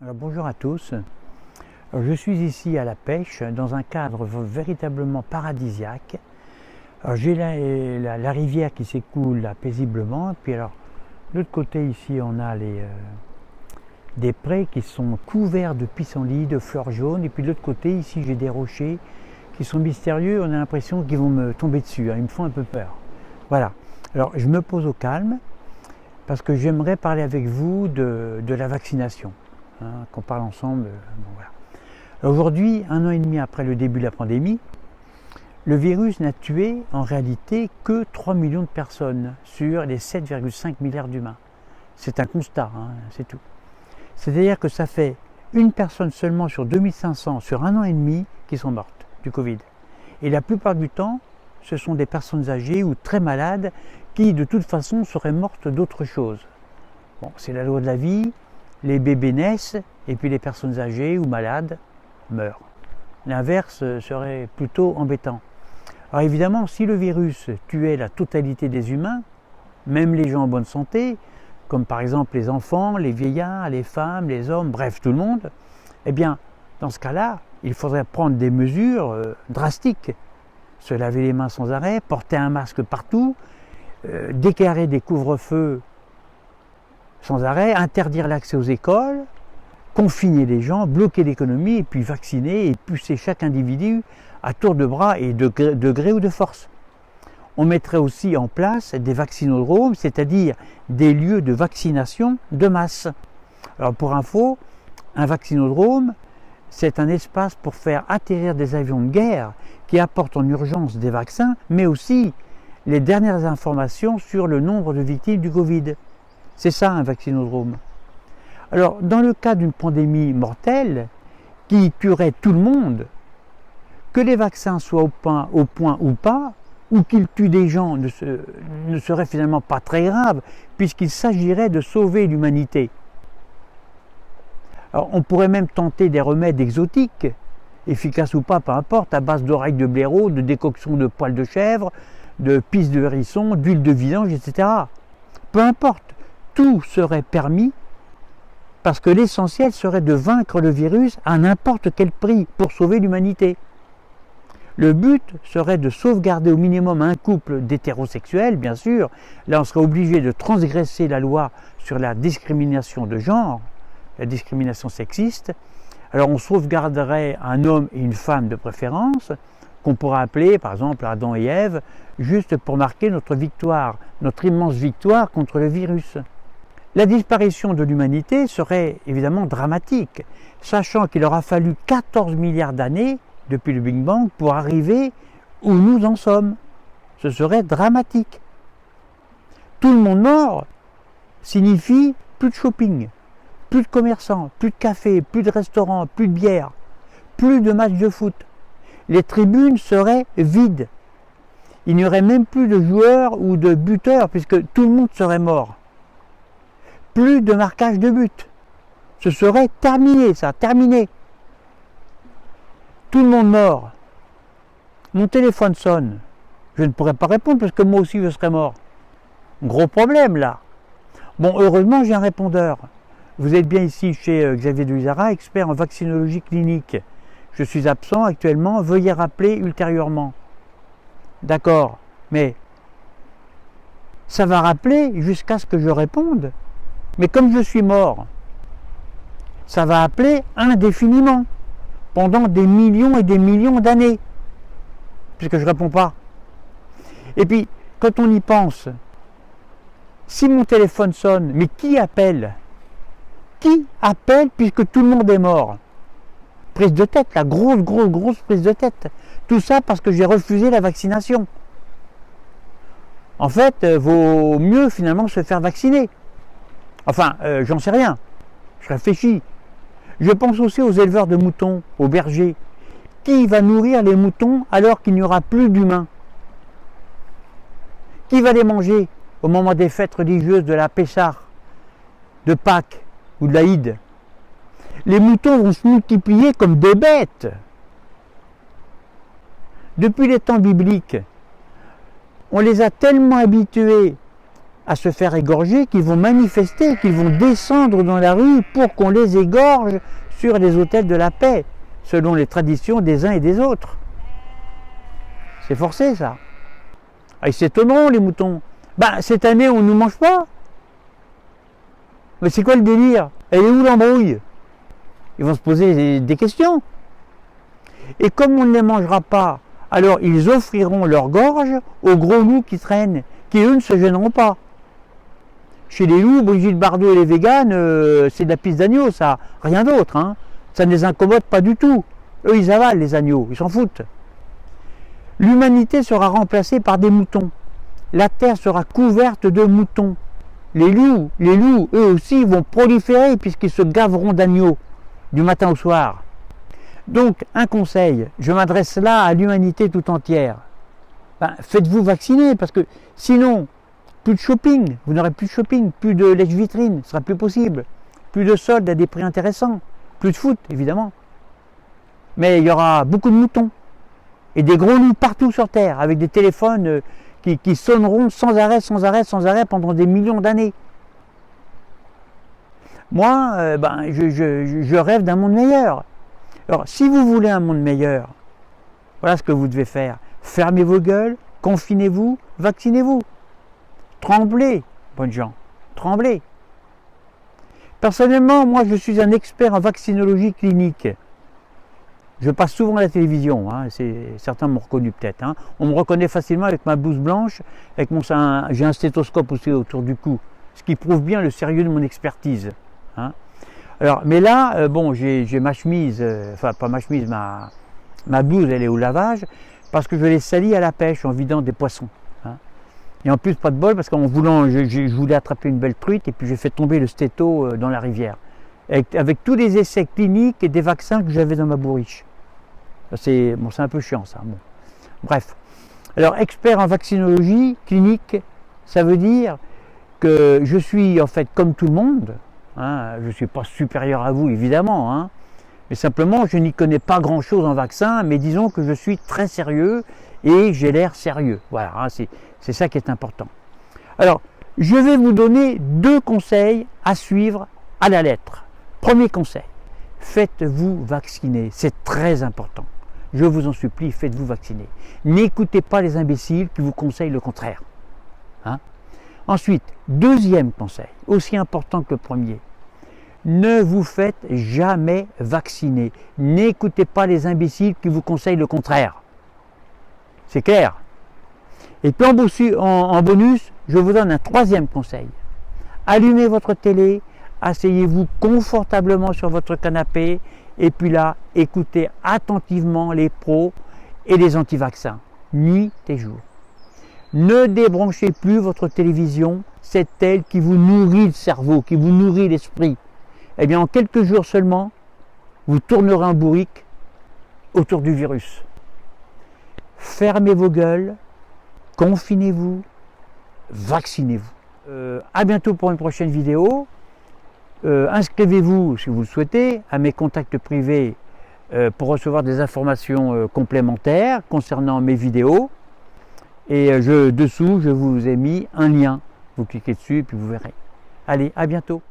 Alors, bonjour à tous. Alors, je suis ici à la pêche dans un cadre véritablement paradisiaque. J'ai la rivière qui s'écoule là paisiblement. Puis alors, de l'autre côté ici, on a des prés qui sont couverts de pissenlits, de fleurs jaunes. Et puis de l'autre côté ici, j'ai des rochers qui sont mystérieux. On a l'impression qu'ils vont me tomber dessus. Ils me font un peu peur. Voilà. Alors, je me pose au calme parce que j'aimerais parler avec vous de la vaccination. Qu'on parle ensemble. Bon, voilà. Aujourd'hui, 1 an et demi après le début de la pandémie, le virus n'a tué en réalité que 3 millions de personnes sur les 7,5 milliards d'humains. C'est un constat, c'est tout. C'est-à-dire que ça fait une personne seulement sur 2500 sur 1 an et demi qui sont mortes du Covid. Et la plupart du temps, ce sont des personnes âgées ou très malades qui de toute façon seraient mortes d'autre chose. Bon, c'est la loi de la vie. Les bébés naissent et puis les personnes âgées ou malades meurent. L'inverse serait plutôt embêtant. Alors évidemment, si le virus tuait la totalité des humains, même les gens en bonne santé, comme par exemple les enfants, les vieillards, les femmes, les hommes, bref tout le monde, eh bien dans ce cas-là, il faudrait prendre des mesures drastiques. Se laver les mains sans arrêt, porter un masque partout, déclarer des couvre-feux sans arrêt, interdire l'accès aux écoles, confiner les gens, bloquer l'économie et puis vacciner et pucer chaque individu à tour de bras et de gré ou de force. On mettrait aussi en place des vaccinodromes, c'est-à-dire des lieux de vaccination de masse. Alors pour info, un vaccinodrome, c'est un espace pour faire atterrir des avions de guerre qui apportent en urgence des vaccins, mais aussi les dernières informations sur le nombre de victimes du Covid. C'est ça un vaccinodrome. Alors, dans le cas d'une pandémie mortelle qui tuerait tout le monde, que les vaccins soient au point ou pas, ou qu'ils tuent des gens ne serait finalement pas très grave, puisqu'il s'agirait de sauver l'humanité. Alors, on pourrait même tenter des remèdes exotiques, efficaces ou pas, peu importe, à base d'oreilles de blaireau, de décoction de poils de chèvre, de pisse de hérisson, d'huile de vidange, etc. Peu importe. Tout serait permis parce que l'essentiel serait de vaincre le virus à n'importe quel prix pour sauver l'humanité. Le but serait de sauvegarder au minimum un couple d'hétérosexuels, bien sûr. Là, on serait obligé de transgresser la loi sur la discrimination de genre, la discrimination sexiste. Alors, on sauvegarderait un homme et une femme de préférence, qu'on pourrait appeler, par exemple, Adam et Ève, juste pour marquer notre victoire, notre immense victoire contre le virus. La disparition de l'humanité serait évidemment dramatique, sachant qu'il aura fallu 14 milliards d'années depuis le Big Bang pour arriver où nous en sommes. Ce serait dramatique. Tout le monde mort signifie plus de shopping, plus de commerçants, plus de cafés, plus de restaurants, plus de bière, plus de matchs de foot. Les tribunes seraient vides. Il n'y aurait même plus de joueurs ou de buteurs puisque tout le monde serait mort. Plus de marquage de but. Ce serait terminé, ça, terminé. Tout le monde mort. Mon téléphone sonne. Je ne pourrais pas répondre parce que moi aussi je serais mort. Gros problème là. Bon, heureusement j'ai un répondeur. Vous êtes bien ici chez Xavier Delisara, expert en vaccinologie clinique. Je suis absent actuellement, veuillez rappeler ultérieurement. D'accord, mais ça va rappeler jusqu'à ce que je réponde. Mais comme je suis mort, ça va appeler indéfiniment, pendant des millions et des millions d'années, puisque je ne réponds pas. Et puis, quand on y pense, si mon téléphone sonne, mais qui appelle? Qui appelle puisque tout le monde est mort? Prise de tête, la grosse prise de tête. Tout ça parce que j'ai refusé la vaccination. En fait, vaut mieux finalement se faire vacciner. Enfin, j'en sais rien. Je réfléchis. Je pense aussi aux éleveurs de moutons, aux bergers. Qui va nourrir les moutons alors qu'il n'y aura plus d'humains? Qui va les manger au moment des fêtes religieuses de la Pessah, de Pâques ou de l'Aïd? Les moutons vont se multiplier comme des bêtes. Depuis les temps bibliques, on les a tellement habitués à se faire égorger qu'ils vont manifester, qu'ils vont descendre dans la rue pour qu'on les égorge sur les autels de la paix, selon les traditions des uns et des autres. C'est forcé, ça. Ah, ils s'étonneront, les moutons. Ben, cette année, on ne nous mange pas. Mais c'est quoi le délire? Elle est où l'embrouille? Ils vont se poser des questions. Et comme on ne les mangera pas, alors ils offriront leur gorge aux gros loups qui traînent, qui eux ne se gêneront pas. Chez les loups, Brigitte Bardot et les véganes, c'est de la pisse d'agneau, ça, rien d'autre. Hein. Ça ne les incommode pas du tout. Eux, ils avalent les agneaux, ils s'en foutent. L'humanité sera remplacée par des moutons. La terre sera couverte de moutons. Les loups, eux aussi, vont proliférer puisqu'ils se gaveront d'agneaux du matin au soir. Donc, un conseil, je m'adresse là à l'humanité tout entière. Ben, faites-vous vacciner parce que sinon, plus de shopping, vous n'aurez plus de shopping, plus de lèche-vitrine, ce sera plus possible. Plus de soldes à des prix intéressants, plus de foot, évidemment. Mais il y aura beaucoup de moutons et des gros loups partout sur Terre avec des téléphones qui sonneront sans arrêt pendant des millions d'années. Moi, je rêve d'un monde meilleur. Alors, si vous voulez un monde meilleur, voilà ce que vous devez faire. Fermez vos gueules, confinez-vous, vaccinez-vous. Tremblez, bonnes gens, tremblez. Personnellement, moi, je suis un expert en vaccinologie clinique. Je passe souvent à la télévision, hein, certains m'ont reconnu peut-être. Hein. On me reconnaît facilement avec ma blouse blanche, avec j'ai un stéthoscope aussi autour du cou, ce qui prouve bien le sérieux de mon expertise. Hein. Alors, mais là, bon, j'ai ma chemise, enfin pas ma chemise, ma blouse, elle est au lavage, parce que je l'ai salie à la pêche en vidant des poissons. Hein. Et en plus, pas de bol, parce qu'en voulant, je voulais attraper une belle truite, et puis j'ai fait tomber le stéto dans la rivière. Avec tous les essais cliniques et des vaccins que j'avais dans ma bourriche. C'est bon, un peu chiant ça. Bon. Bref. Alors, expert en vaccinologie clinique, ça veut dire que je suis en fait comme tout le monde. Hein, je ne suis pas supérieur à vous, évidemment. Hein, mais simplement, je n'y connais pas grand-chose en vaccin, mais disons que je suis très sérieux et j'ai l'air sérieux. Voilà, hein, c'est ça qui est important. Alors, je vais vous donner 2 conseils à suivre à la lettre. Premier conseil, faites-vous vacciner, c'est très important. Je vous en supplie, faites-vous vacciner. N'écoutez pas les imbéciles qui vous conseillent le contraire. Hein? Ensuite, deuxième conseil, aussi important que le premier, ne vous faites jamais vacciner. N'écoutez pas les imbéciles qui vous conseillent le contraire. C'est clair. Et puis en bonus, je vous donne un 3e conseil. Allumez votre télé, asseyez-vous confortablement sur votre canapé et puis là, écoutez attentivement les pros et les anti-vaccins, nuit et jour. Ne débranchez plus votre télévision, c'est elle qui vous nourrit le cerveau, qui vous nourrit l'esprit. Eh bien, en quelques jours seulement, vous tournerez un bourrique autour du virus. Fermez vos gueules, confinez-vous, vaccinez-vous. À bientôt pour une prochaine vidéo. Inscrivez-vous, si vous le souhaitez, à mes contacts privés pour recevoir des informations complémentaires concernant mes vidéos. Et dessous, je vous ai mis un lien. Vous cliquez dessus et puis vous verrez. Allez, à bientôt.